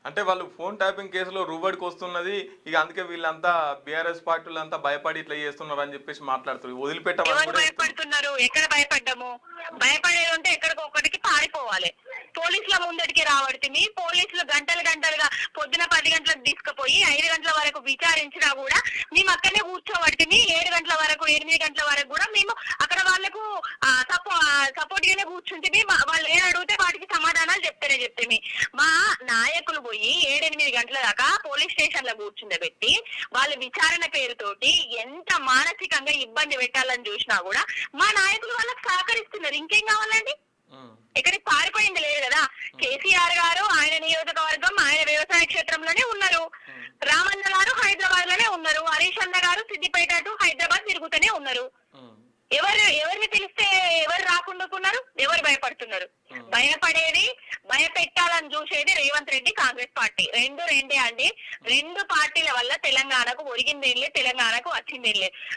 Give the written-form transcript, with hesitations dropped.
అంటే వాళ్ళు phone tapping కేసులో రూబడికి వస్తున్నది. ఇక అందుకే వీళ్ళంతా బీఆర్ఎస్ పార్టీలంతా భయపడి ఇట్లా చేస్తున్నారు అని చెప్పేసి మాట్లాడుతున్నారు. వదిలిపెట్టమని ఎవరు కూడా చెప్తున్నారు. భయపడుతున్నారు? ఎక్కడ భయపడ్డాము? భయపడేది ఉంటే ఎక్కడికి ఒక్కడికి పారిపోవాలి. పోలీసుల ముందటికి రాబడుతుంది. పోలీసులు గంటలు గంటలుగా పొద్దున 10 గంటలకు తీసుకుపోయి 5 గంటల వరకు విచారించినా కూడా మేము అక్కడనే కూర్చోబడుతుంది. 7 గంటల వరకు 8 గంటల వరకు కూడా మేము అక్కడ వాళ్ళకు సపోర్ట్ గానే కూర్చుంటుంది. వాళ్ళు ఏం అడిగితే వాటికి సమాధానాలు చెప్తే మా నాయకులు పోయి 7-8 గంటల దాకా పోలీస్ స్టేషన్ లో కూర్చుండబెట్టి వాళ్ళ విచారణ పేరుతోటి ఎంత మానసికంగా ఇబ్బంది పెట్టాలని చూసినా కూడా మా నాయకులు వాళ్ళకి సహకరిస్తున్నారు. ఇంకేం కావాలండి? ఎక్కడికి పారిపోయింది లేదు కదా. కేసీఆర్ గారు ఆయన నియోజకవర్గం ఆయన వ్యవసాయ క్షేత్రంలోనే ఉన్నారు. రామన్న గారు హైదరాబాద్ లోనే ఉన్నారు. హరీష్ అన్న గారు సిద్దిపేట టు హైదరాబాద్ తిరుగుతూనే ఉన్నారు. ఎవరిని పిలిస్తే ఎవరు రాకుండాకున్నారు? ఎవరు భయపడుతున్నారు? భయపడేది భయపెట్టాలని చూసేది రేవంత్ రెడ్డి, కాంగ్రెస్ పార్టీ. రెండే అండి. రెండు పార్టీల వల్ల తెలంగాణకు ఒరిగిందేలే, తెలంగాణకు వచ్చిందేలే.